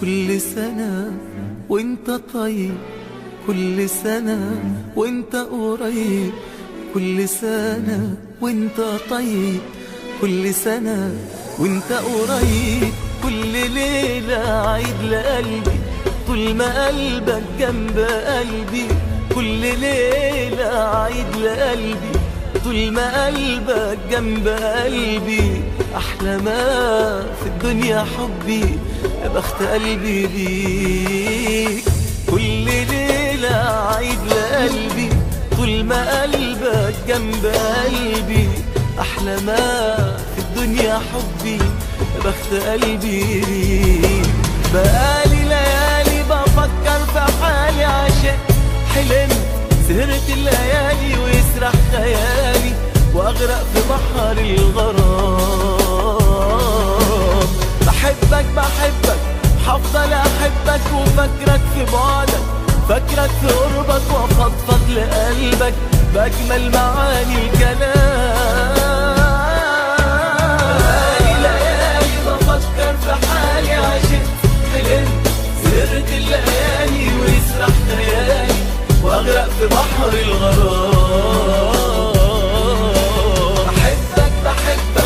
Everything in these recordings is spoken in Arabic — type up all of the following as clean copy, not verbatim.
كل سنة وانت طيب، كل سنة وانت قريب، كل سنة وانت طيب، كل سنة وانت قريب. كل ليلة عيد لقلبي طول ما قلبك جنب قلبي، كل ليلة عيد لقلبي طول ما قلبك جنب قلبي. أحلى ما في الدنيا حبي، يا بخت قلبي بيك. كل ليلة عيد لقلبي طول ما قلبك جنب قلبي. أحلى ما في الدنيا حبي، يا بخت قلبي بيك. بقالي ليالي بفكر في حالي، عشان حلمت سهرت الليالي ويسرح خيالي واغرق في بحر الغرام. بحبك بحبك هفضل احبك، وفكرك في بعدك، فكرك في قربك، وافضفض لقلبك باجمل معاني الكلام. بقالي ليالي بفكر في حالي، عشان حلمت سهرت الليالي ويسرح خيالي واغرق في بحر الغرام. بحبك بحبك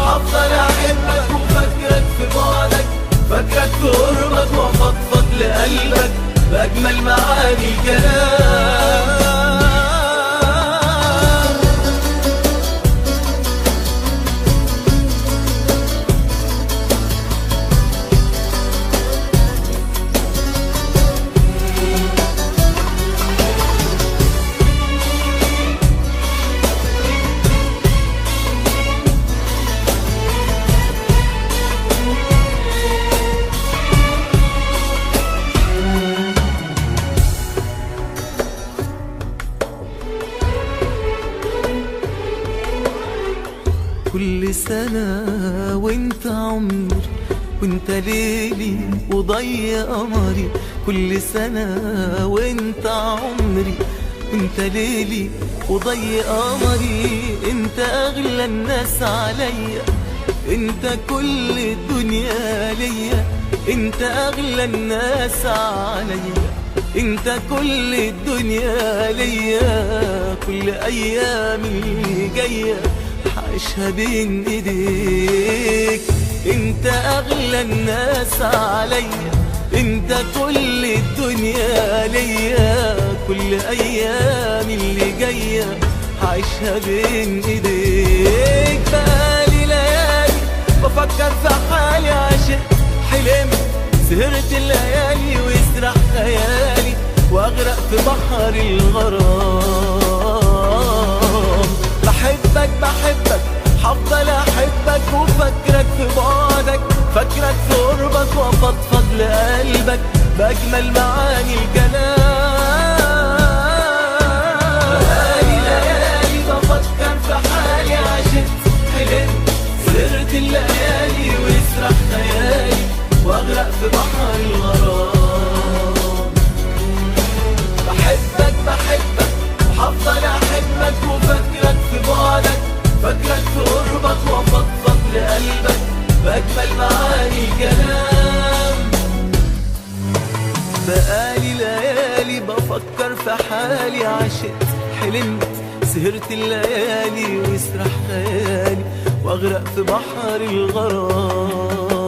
هفضل احبك، وفكرك في بعدك، فكرك في قربك، وافضفض لقلبك باجمل معاني الكلام. كل سنة وانت عمري، وانت ليلي وضي قمري. كل سنة وانت عمري، وانت ليلي وضي قمري. انت اغلى الناس عليا، انت كل الدنيا ليا. انت اغلى الناس عليا، انت كل الدنيا ليا. كل ايامي جايه عيشها بين ايديك. انت اغلى الناس عليا، انت كل الدنيا ليا. كل ايام اللي جايه عيشها بين ايديك. بقالي ليالي بفكر في حالي، عشان حلمت سهرت الليالي ويسرح خيالي واغرق في بحر الغرام. بحبك بحبك هفضل احبك، وفكرك في بعدك، فكرك في قربك، وافضفض لقلبك باجمل معاني الكلام. بقالي ليالي بفكر في حالي، عشان حلمت سهرت الليالي ويسرح خيالي واغرق في بحر الغرام. بحبك بحبك هفضل احبك، وفكرك في بعدك، فكرك في قربك، وافضفض لقلبك باجمل معاني الكلام. بقالي ليالي بفكر في حالي، عشان حلمت سهرت الليالي ويسرح خيالي واغرق في بحر الغرام.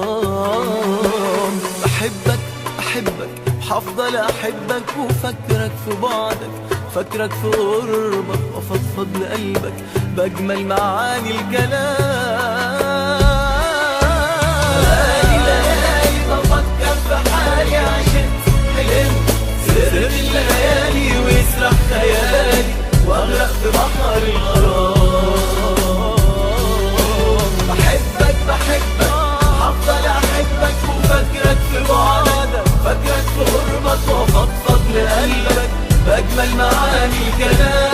بحبك بحبك هفضل احبك، وفكرك في بعدك، فكرك في قربك، وافضفض لقلبك باجمل معاني الكلام. بقالي ليالي بفكر في حالي، عشان حلمت سهرت الليالي ويسرح خيالي واغرق في بحر الغرام. بحبك بحبك هفضل احبك، وفكرك في بعدك، فكرك في قربك، وافضفض لقلبك باجمل معاني الكلام.